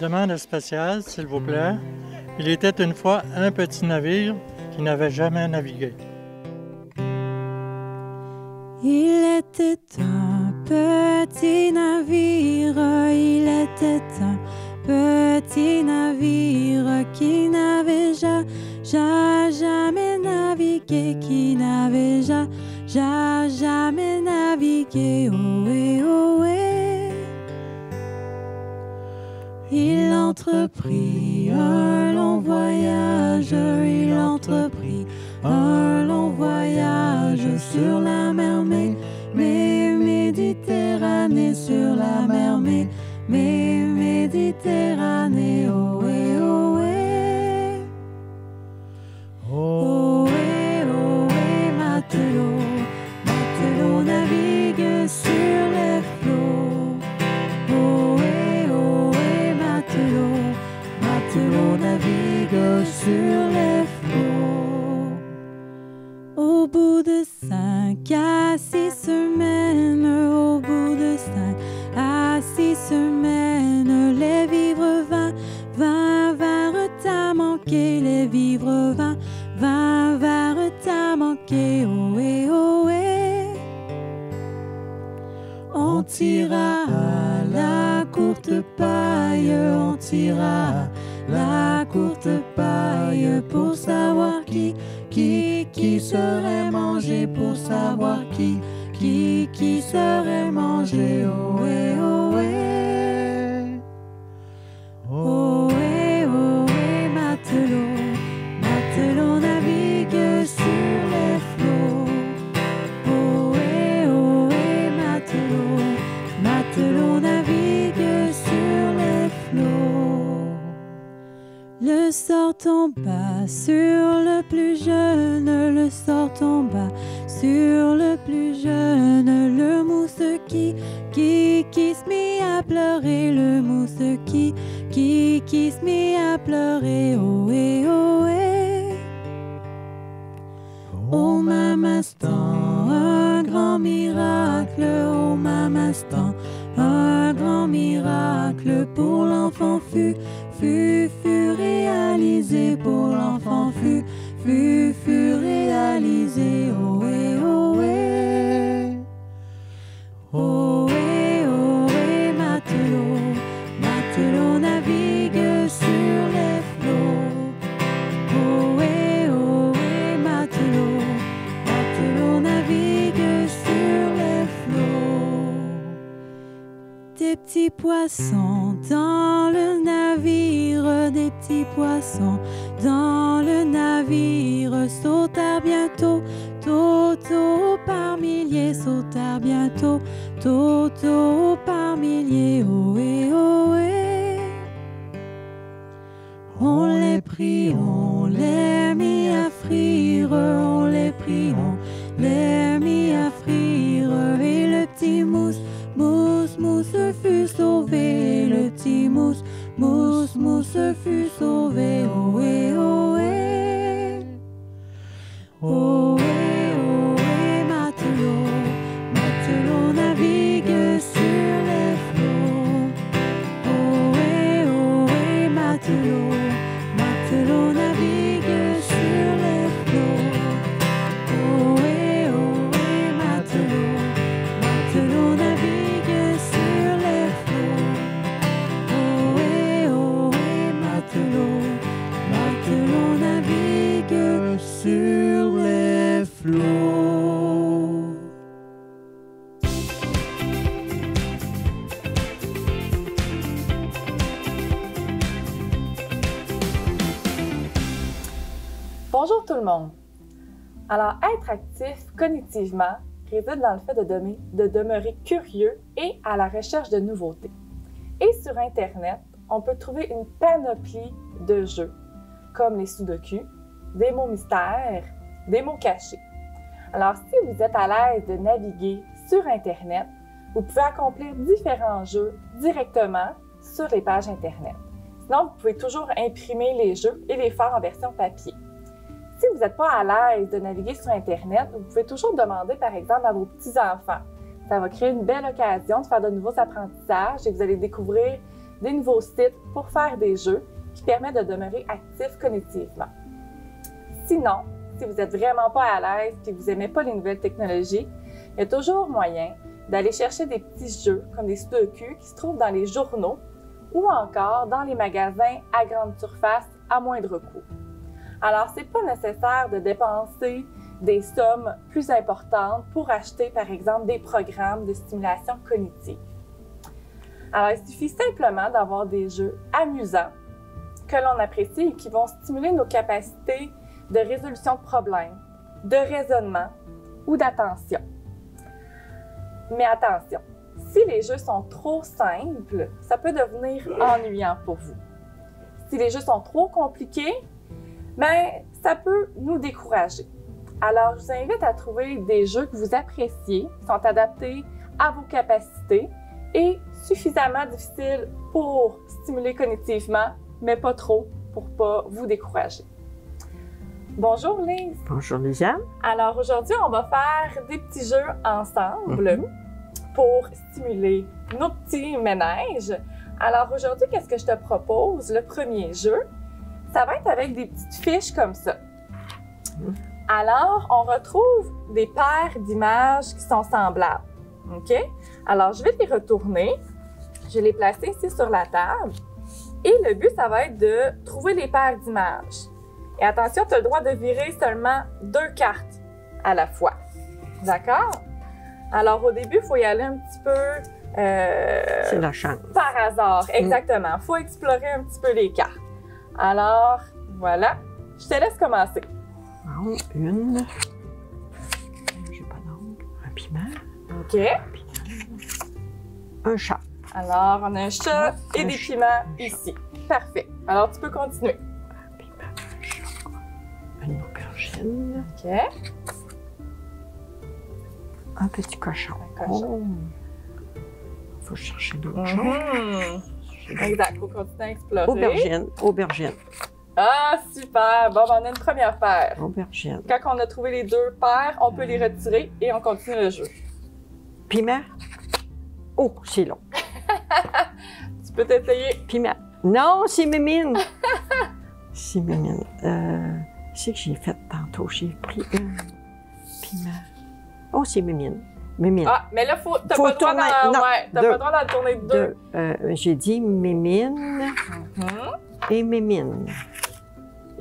demande spéciale, s'il vous plaît. Il était une fois un petit navire qui n'avait jamais navigué. Il était un petit navire, il était un petit navire qui n'avait jamais navigué, qui n'avait jamais navigué, ohé, ohé. Il entreprit un long voyage, il entreprit un long voyage sur la mer Méditerranée, sur la mer Méditerranée, ohé, ohé. Ohé, ohé, matelot, matelot navigue sur les flots. Ohé, ohé, matelot, matelot navigue sur les flots. Au bout de 5 à 6 semaines, au bout de 5 à 6 semaines, les vivres vinrent à manquer, les vivres vinrent à manquer, ohé, ohé. On tira à la courte paille, on tira à la courte paille pour savoir qui serait mangé, pour savoir qui serait mangé, ohé, ohé. Ohé, ohé, matelot, matelot navigue sur les flots. Ohé, ohé, matelot, matelot navigue sur les flots. Le sort tomba sur le plus jeune, le sort tomba sur le plus jeune, le mousse qui se mit à pleurer, le mousse qui se mit à pleurer, ohé, ohé. Au même instant, un grand miracle, au même instant, un grand miracle pour l'enfant fut réalisé, pour l'enfant fut réalisé, ohé, ohé. Ohé, ohé, matelot, matelot navigue sur les flots. Ohé, ohé, matelot, matelot navigue sur les flots. Des petits poissons dans le navire, des petits poissons dans le navire sautèrent bientôt, tôt, tôt par milliers, sautèrent bientôt, tôt, tôt par milliers, ohé, ohé. On les prit, on les mit à frire, on les prit, on les mit à frire, et le petit mousse fut sauvé, le petit mousse fut sauvé, ohé, ohé. Ohé, ohé, matelot, matelot navigue sur les flots. Ohé, ohé, matelot, matelot navigue sur les flots. Ohé, ohé, matelot, matelot navigue sur les flots. Ohé, ohé, matelot, matelot navigue sur les flots. Bonjour tout le monde! Alors, être actif cognitivement réside dans le fait de demeurer curieux et à la recherche de nouveautés. Et sur Internet, on peut trouver une panoplie de jeux, comme les sudoku, des mots mystères, des mots cachés. Alors, si vous êtes à l'aise de naviguer sur Internet, vous pouvez accomplir différents jeux directement sur les pages Internet. Sinon, vous pouvez toujours imprimer les jeux et les faire en version papier. Si vous n'êtes pas à l'aise de naviguer sur Internet, vous pouvez toujours demander, par exemple, à vos petits-enfants. Ça va créer une belle occasion de faire de nouveaux apprentissages et vous allez découvrir des nouveaux sites pour faire des jeux qui permettent de demeurer actif cognitivement. Sinon, si vous n'êtes vraiment pas à l'aise et que vous n'aimez pas les nouvelles technologies, il y a toujours moyen d'aller chercher des petits jeux comme des sudoku qui se trouvent dans les journaux ou encore dans les magasins à grande surface à moindre coût. Alors, c'est pas nécessaire de dépenser des sommes plus importantes pour acheter, par exemple, des programmes de stimulation cognitive. Alors, il suffit simplement d'avoir des jeux amusants que l'on apprécie et qui vont stimuler nos capacités de résolution de problèmes, de raisonnement ou d'attention. Mais attention, si les jeux sont trop simples, ça peut devenir ennuyant pour vous. Si les jeux sont trop compliqués, bien, ça peut nous décourager. Alors, je vous invite à trouver des jeux que vous appréciez, qui sont adaptés à vos capacités et suffisamment difficiles pour stimuler cognitivement, mais pas trop pour ne pas vous décourager. Bonjour Lise! Bonjour Lisa. Alors aujourd'hui, on va faire des petits jeux ensemble pour stimuler nos petits ménages. Alors aujourd'hui, qu'est-ce que je te propose? Le premier jeu, ça va être avec des petites fiches comme ça. Alors, on retrouve des paires d'images qui sont semblables. OK? Alors, je vais les retourner. Je vais les placer ici sur la table. Et le but, ça va être de trouver les paires d'images. Et attention, tu as le droit de virer seulement 2 cartes à la fois. D'accord? Alors, au début, il faut y aller un petit peu... C'est la chance. Par hasard, exactement. Il faut explorer un petit peu les cartes. Alors, voilà. Je te laisse commencer. Bon, une. J'ai pas d'angle. Un piment. OK. Un chat. Alors, on a un chat et des piments ici. Parfait. Alors, tu peux continuer. Un piment, un chat. Une aubergine. OK. Un petit cochon. Un cochon. Oh. Faut chercher d'autres choses. Exact. Il faut continuer à explorer. Aubergine. Aubergine. Ah, super! Bon, ben, on a une première paire. Aubergine. Quand on a trouvé les 2 paires, on peut les retirer et on continue le jeu. Piment. Oh, c'est long. Tu peux t'essayer. Piment. Non, c'est Mémine. C'est Mémine. C'est que j'ai fait tantôt. J'ai pris une. Piment. Oh, c'est Mémine. Mémine. Ah, mais là, t'as Faut pas le droit tourner. d'en Non, ouais, t'as deux. pas le droit d'en tourner 2. J'ai dit Mémine et Mémine.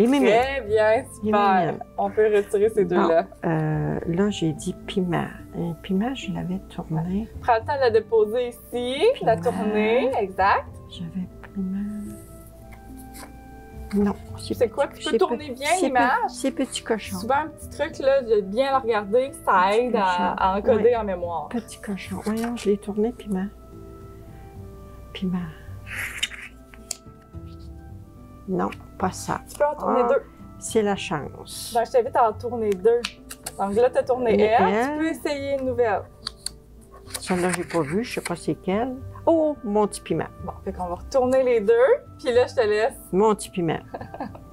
Et Mémine. Très bien, super. Mémine. On peut retirer ces deux-là. Là, j'ai dit piment. Piment, je l'avais tourné. Prends le temps de la déposer ici, de la tourner, exact. J'avais piment. Non. C'est quoi? Tu peux tourner bien l'image. C'est petit cochon. Souvent, un petit truc, là, de bien la regarder, ça aide à encoder en mémoire. Petit cochon. Voyons, je l'ai tourné, piment. Piment. Non, pas ça. Tu peux en tourner 2. C'est la chance. Donc, je t'invite à en tourner 2. Donc là, tu as tourné elle. Tu peux essayer une nouvelle. Celle-là, j'ai pas vu. Je sais pas c'est quelle. Oh, mon petit piment. Bon, fait qu'on va retourner les 2. Puis là, je te laisse. Mon petit piment.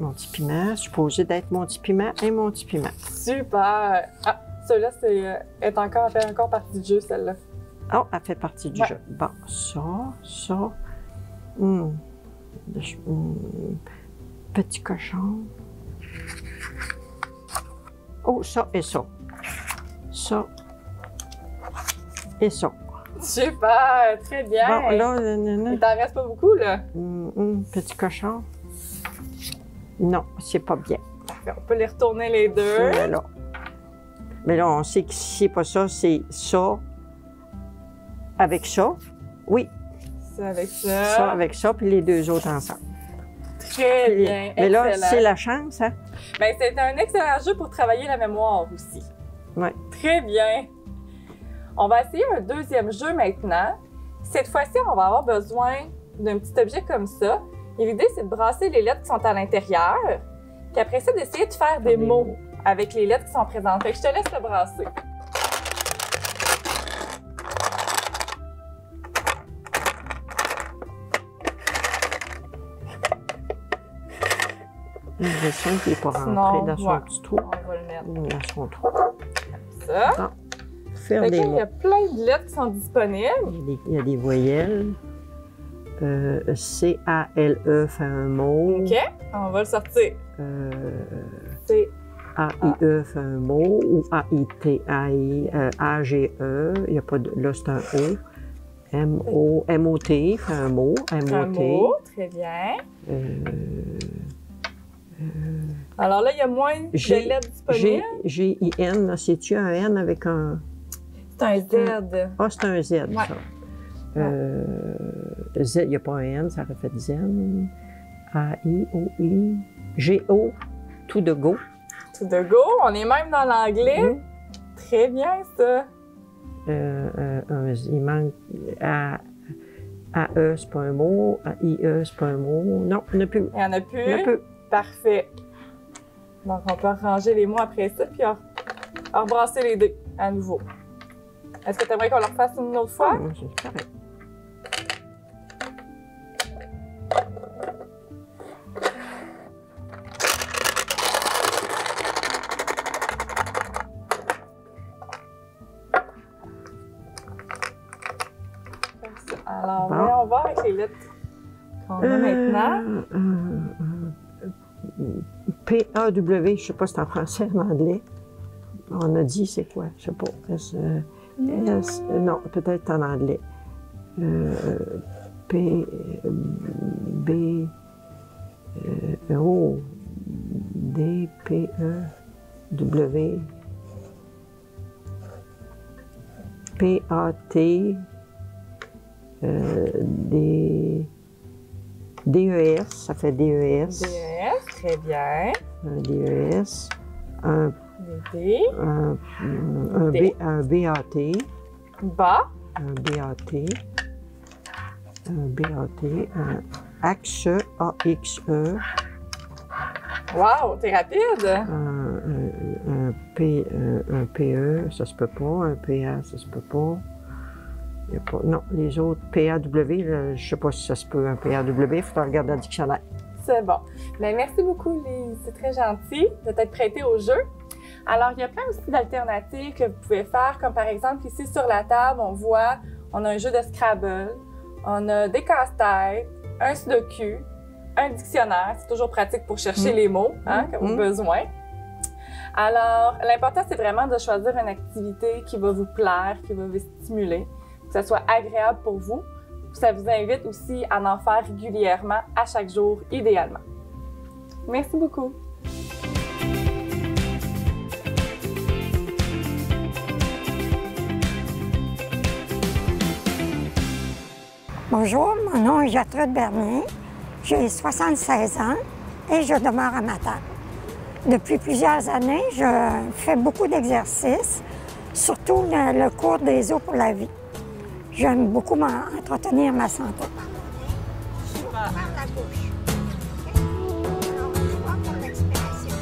Mon petit piment, supposé d'être mon petit piment et mon petit piment. Super! Ah, celle-là, elle fait encore partie du jeu, celle-là. Oh, elle fait partie du jeu. Bon, ça. Petit cochon. Oh, ça et ça. Ça et ça. Super! Très bien! Bon, là, Il t'en reste pas beaucoup, là? Petit cochon. Non, c'est pas bien. Parfait, on peut les retourner les 2. Mais là, on sait que si c'est pas ça, c'est ça avec ça. Oui. Ça avec ça. Ça avec ça, puis les 2 autres ensemble. Très bien. Mais là, c'est la chance, hein? Bien, c'est un excellent jeu pour travailler la mémoire aussi. Oui. Très bien. On va essayer un deuxième jeu maintenant. Cette fois-ci, on va avoir besoin d'un petit objet comme ça. Et l'idée, c'est de brasser les lettres qui sont à l'intérieur. Puis après ça, d'essayer de faire des mots avec les lettres qui sont présentes. Fait que je te laisse le brasser. Le son qui n'est pas rentré dans son petit trou. On va le mettre. Dans son trou. Ça. Bon. Faire Fait des que, mots. il y a plein de lettres qui sont disponibles. Il y a des voyelles. C-A-L-E fait un mot. OK, on va le sortir. C'est A-I-E fait un mot, ou A-I-T-A-I, A-G-E, il y a pas de, là c'est un O. M-O-T fait un mot, M-O-T. un mot, très bien. Alors là, il y a moins de lettres disponibles. G-I-N, là, c'est-tu un N avec un... C'est un Z. Ah, c'est un Z, Ouais. ça. Z, il n'y a pas un N, ça aurait fait zen. A-I-O-I. G-O, tout de go. Tout de go, on est même dans l'anglais. Très bien, ça. Il manque A-E, c'est pas un mot. A-I-E, c'est pas un mot. Non, il n'y en a plus. Il n'y en a plus. Il y en a plus. Parfait. Donc, on peut ranger les mots après ça, puis rebrasser les dés à nouveau. Est-ce que tu aimerais qu'on le refasse une autre fois? Ah, c'est correct. Alors, voyons voir avec les lettres qu'on a maintenant. P-A-W, je ne sais pas si c'est en français ou en anglais. On a dit c'est quoi? Je ne sais pas. Non, peut-être en anglais. D-P-E-W. P-A-T. D-E-S, ça fait D-E-S. D-E-S, très bien. Un D-E-S. Un D. un B-A-T. Bas. Un B-A-T. Un B-A-T. Un axe, A-X-E. Wow, t'es rapide. Un P-E, ça se peut pas. Un P-A, ça se peut pas. Il y a pas. Non, les autres, P-A-W, je ne sais pas si ça se peut, un P-A-W, il faut regarder dans le dictionnaire. C'est bon. Bien, merci beaucoup, Lise. C'est très gentil de t'être prêtée au jeu. Alors, il y a plein aussi d'alternatives que vous pouvez faire, comme par exemple, ici sur la table, on a un jeu de Scrabble, on a des casse-têtes, un sudoku, un dictionnaire. C'est toujours pratique pour chercher les mots comme besoin. Alors, l'important, c'est vraiment de choisir une activité qui va vous plaire, qui va vous stimuler, que ça soit agréable pour vous. Ça vous invite aussi à en faire régulièrement, à chaque jour, idéalement. Merci beaucoup. Bonjour, mon nom est Gertrude Bernier. J'ai 76 ans et je demeure à ma table. Depuis plusieurs années, je fais beaucoup d'exercices, surtout le cours des os pour la vie. J'aime beaucoup entretenir ma santé. Je vais ouvrir la bouche. Alors, on y va pour l'expiration.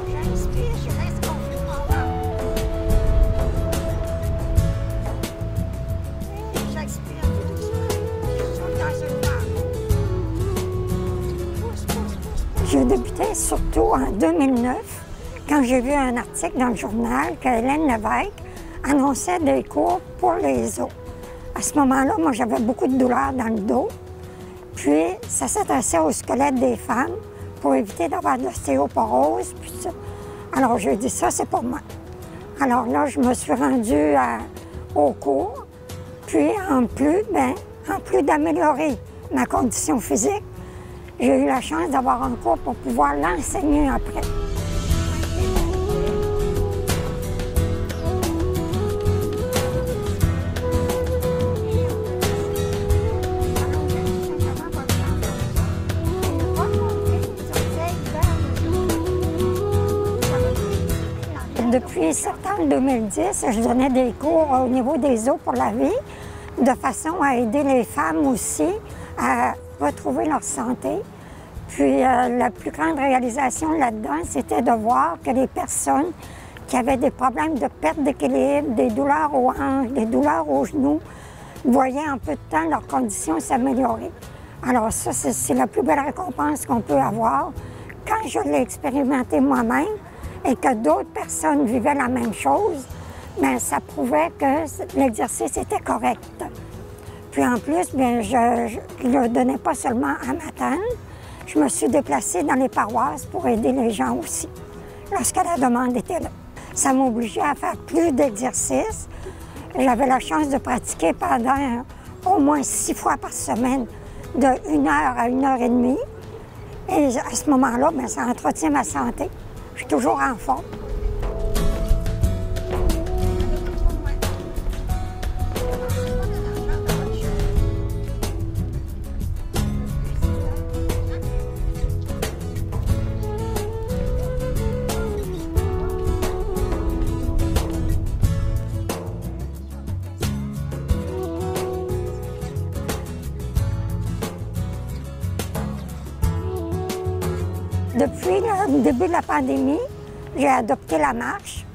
J'inspire, je laisse complètement là. Et j'expire tout doucement. Je saute dans une vague. Pousse, pousse, pousse. J'ai débuté surtout en 2009. Quand j'ai vu un article dans le journal que Hélène Lévesque annonçait des cours pour les os. À ce moment-là, moi, j'avais beaucoup de douleurs dans le dos. Puis, ça s'adressait au squelette des femmes pour éviter d'avoir de l'ostéoporose. Puis ça. Alors, j'ai dit, ça, c'est pour moi. Alors là, je me suis rendue au cours. Puis, en plus d'améliorer ma condition physique, j'ai eu la chance d'avoir un cours pour pouvoir l'enseigner après. Depuis septembre 2010, je donnais des cours au niveau des os pour la vie, de façon à aider les femmes aussi à retrouver leur santé. Puis la plus grande réalisation là-dedans, c'était de voir que les personnes qui avaient des problèmes de perte d'équilibre, des douleurs aux hanches, des douleurs aux genoux, voyaient en peu de temps leur condition s'améliorer. Alors ça, c'est la plus belle récompense qu'on peut avoir. Quand je l'ai expérimenté moi-même, et que d'autres personnes vivaient la même chose, bien, ça prouvait que l'exercice était correct. Puis en plus, bien, je ne le donnais pas seulement à Matane. Je me suis déplacée dans les paroisses pour aider les gens aussi, lorsque la demande était là. Ça m'obligeait à faire plus d'exercices. J'avais la chance de pratiquer pendant au moins 6 fois par semaine, de 1 heure à 1 heure et demie. Et à ce moment-là, bien, ça entretient ma santé. Je suis toujours en forme. Depuis le début de la pandémie, j'ai adopté la marche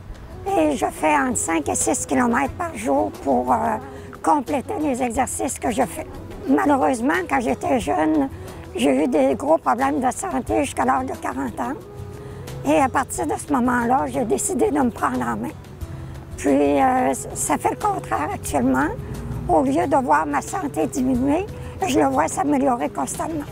et je fais entre 5 et 6 km par jour pour compléter les exercices que je fais. Malheureusement, quand j'étais jeune, j'ai eu des gros problèmes de santé jusqu'à l'âge de 40 ans. Et à partir de ce moment-là, j'ai décidé de me prendre en main. Puis, ça fait le contraire actuellement. Au lieu de voir ma santé diminuer, je le vois s'améliorer constamment.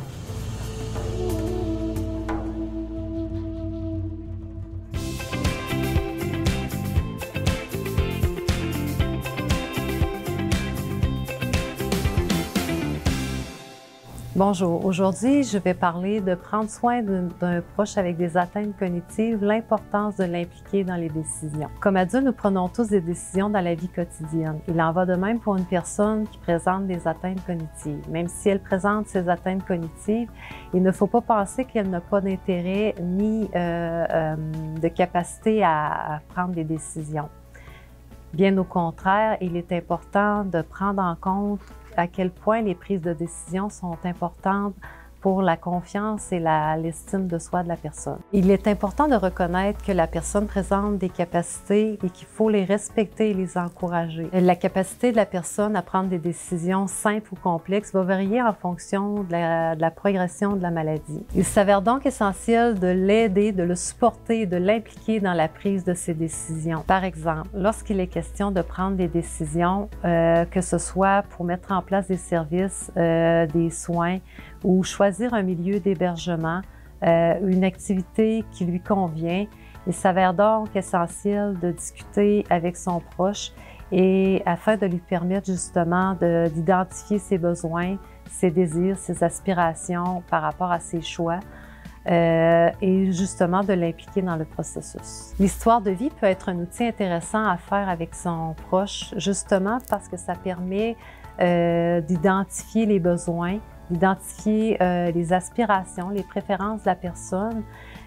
Bonjour, aujourd'hui je vais parler de prendre soin d'un proche avec des atteintes cognitives, l'importance de l'impliquer dans les décisions. Comme adulte, nous prenons tous des décisions dans la vie quotidienne. Il en va de même pour une personne qui présente des atteintes cognitives. Même si elle présente ces atteintes cognitives, il ne faut pas penser qu'elle n'a pas d'intérêt ni de capacité à prendre des décisions. Bien au contraire, il est important de prendre en compte à quel point les prises de décision sont importantes pour la confiance et l'estime de soi de la personne. Il est important de reconnaître que la personne présente des capacités et qu'il faut les respecter et les encourager. La capacité de la personne à prendre des décisions simples ou complexes va varier en fonction de la progression de la maladie. Il s'avère donc essentiel de l'aider, de le supporter et de l'impliquer dans la prise de ses décisions. Par exemple, lorsqu'il est question de prendre des décisions, que ce soit pour mettre en place des services, des soins, ou choisir un milieu d'hébergement, une activité qui lui convient. Il s'avère donc essentiel de discuter avec son proche et afin de lui permettre justement d'identifier ses besoins, ses désirs, ses aspirations par rapport à ses choix et justement de l'impliquer dans le processus. L'histoire de vie peut être un outil intéressant à faire avec son proche justement parce que ça permet d'identifier les besoins, d'identifier les aspirations, les préférences de la personne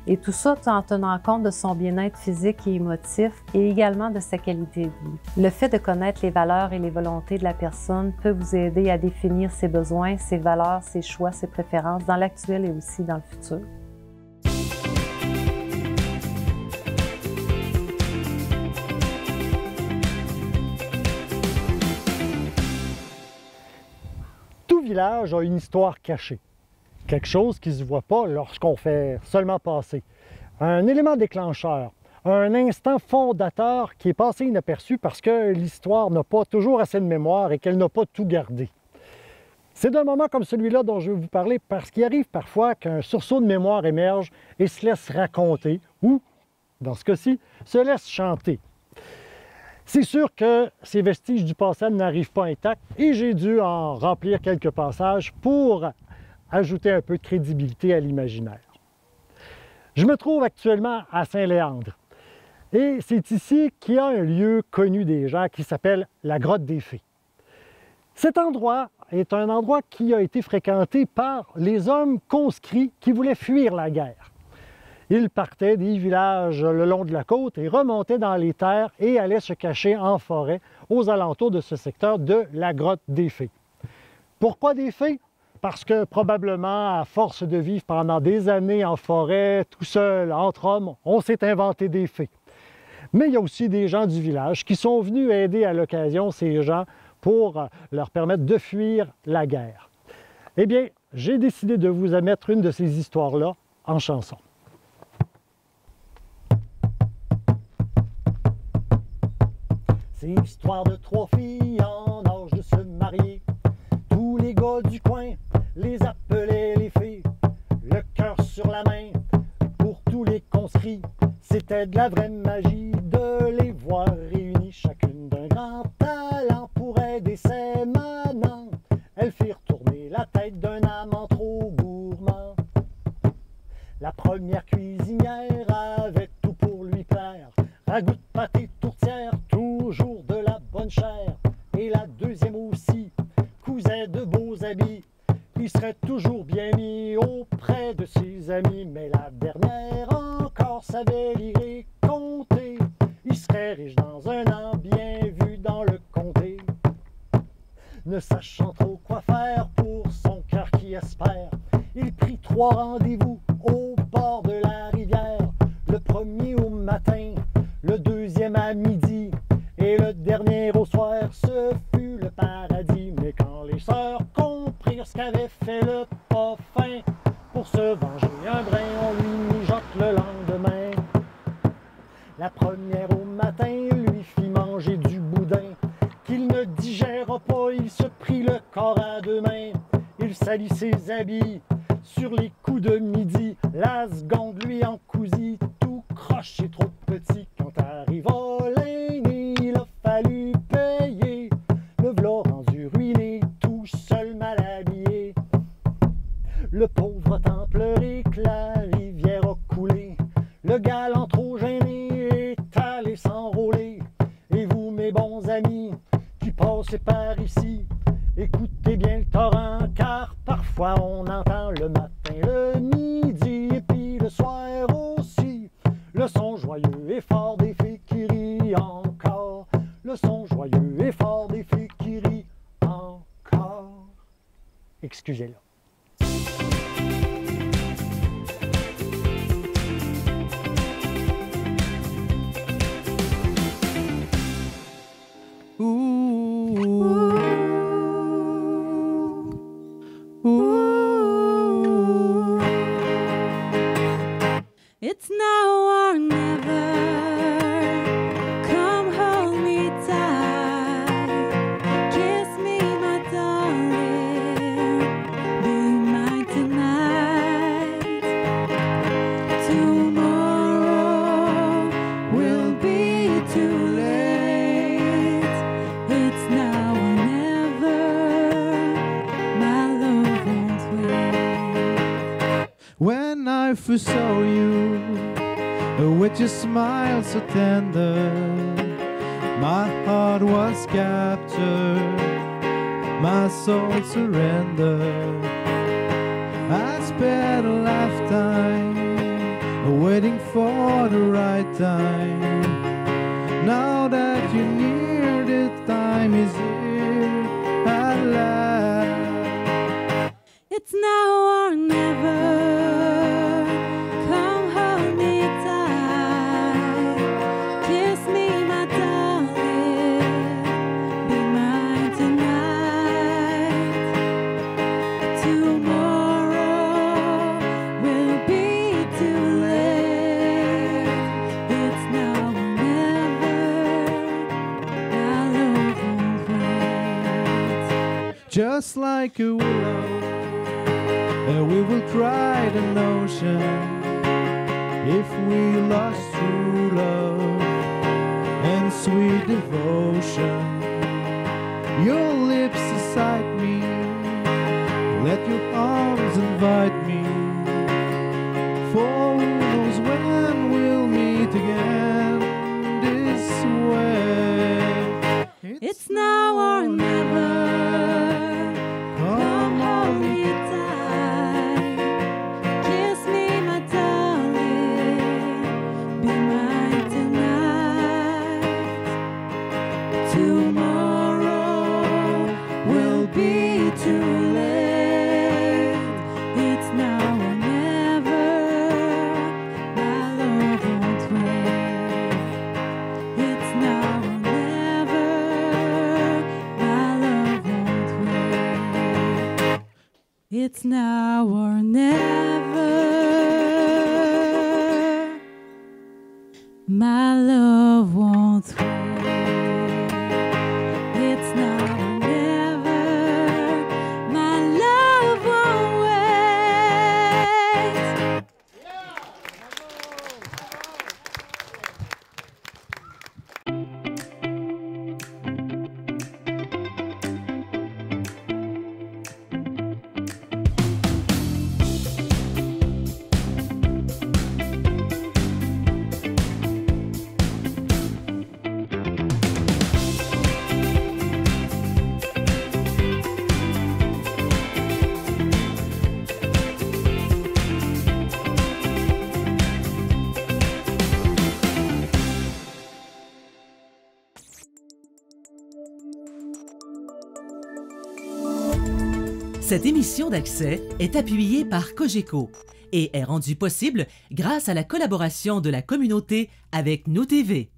et tout ça en tenant compte de son bien-être physique et émotif et également de sa qualité de vie. Le fait de connaître les valeurs et les volontés de la personne peut vous aider à définir ses besoins, ses valeurs, ses choix, ses préférences dans l'actuel et aussi dans le futur. Tout village a une histoire cachée, quelque chose qui ne se voit pas lorsqu'on fait seulement passer. Un élément déclencheur, un instant fondateur qui est passé inaperçu parce que l'histoire n'a pas toujours assez de mémoire et qu'elle n'a pas tout gardé. C'est d'un moment comme celui-là dont je vais vous parler parce qu'il arrive parfois qu'un sursaut de mémoire émerge et se laisse raconter ou, dans ce cas-ci, se laisse chanter. C'est sûr que ces vestiges du passé n'arrivent pas intacts et j'ai dû en remplir quelques passages pour ajouter un peu de crédibilité à l'imaginaire. Je me trouve actuellement à Saint-Léandre et c'est ici qu'il y a un lieu connu des gens qui s'appelle la Grotte des Fées. Cet endroit est un endroit qui a été fréquenté par les hommes conscrits qui voulaient fuir la guerre. Ils partaient des villages le long de la côte et remontaient dans les terres et allaient se cacher en forêt aux alentours de ce secteur de la Grotte des Fées. Pourquoi des fées? Parce que probablement, à force de vivre pendant des années en forêt, tout seul, entre hommes, on s'est inventé des fées. Mais il y a aussi des gens du village qui sont venus aider à l'occasion ces gens pour leur permettre de fuir la guerre. Eh bien, j'ai décidé de vous émettre une de ces histoires-là en chanson. C'est l'histoire de 3 filles en âge de se marier. Tous les gars du coin les appelaient les fées. Le cœur sur la main pour tous les conscrits. C'était de la vraie magie de les voir réunis, chacune d'un grand talent pour aider ses manants. Elles firent tourner la tête d'un amant trop gourmand. La première cuisinière avait tout pour lui plaire. Ragoût de pâté, tourtière, toujours de la bonne chair. Et la deuxième aussi cousait de beaux habits. Il serait toujours bien mis auprès de ses amis. Mais la dernière encore savait lire et compter. Il serait riche dans un an, bien vu dans le comté. Ne sachant trop quoi faire pour son cœur qui espère, il prit 3 rendez-vous au bord de la rivière. Le premier au matin, le deuxième à midi, et le dernier au soir. Ce fut le paradis. Mais quand les sœurs comprirent ce qu'avait fait le pas fin, pour se venger un brin, on lui mijote le lendemain. La première au matin lui fit manger du boudin qu'il ne digéra pas. Il se prit le corps à 2 mains. Il salit ses habits sur les coups de midi. La seconde lui en cousit, tout croche et trop petit. Quand arriva l'aîné, il a fallu payer. Le v'là rendu ruiné, tout seul mal habillé. Le pauvre temps pleuré que la rivière a coulé. Le galant trop gêné est allé s'enrôler. Et vous, mes bons amis, qui passez par ici, écoutez bien le torrent, car parfois on entend le matin, le midi et puis le soir aussi le son joyeux et fort des filles qui rient encore. Le son joyeux et fort des filles qui rient encore. Excusez-le. It's now or never. Come hold me tight. Kiss me, my darling. Be mine tonight. Tomorrow will be too late. It's now or never. My love won't wait. When I first saw you, with your smile so tender, my heart was captured, my soul surrendered. I spent a lifetime waiting for the right time. Now that you're near, the time is here at last. It's now or never. Come hold me tight. Kiss me, my darling. Be mine tonight. Tomorrow will be too late. It's now or never. My love won't wait. Just like a willow, we will cry the ocean if we lost true love and sweet devotion. Your lips beside me, let your arms invite me. For who knows when we'll meet again this way. It's now or never. Come hold me tight. Kiss me, my darling. Be mine tonight. Tomorrow will be too late. It's now or never. My love won't wait. It's now or never. My love won't wait. It's now or never. My love won't wait. Cette émission d'Accès est appuyée par Cogeco et est rendue possible grâce à la collaboration de la communauté avec Nous TV.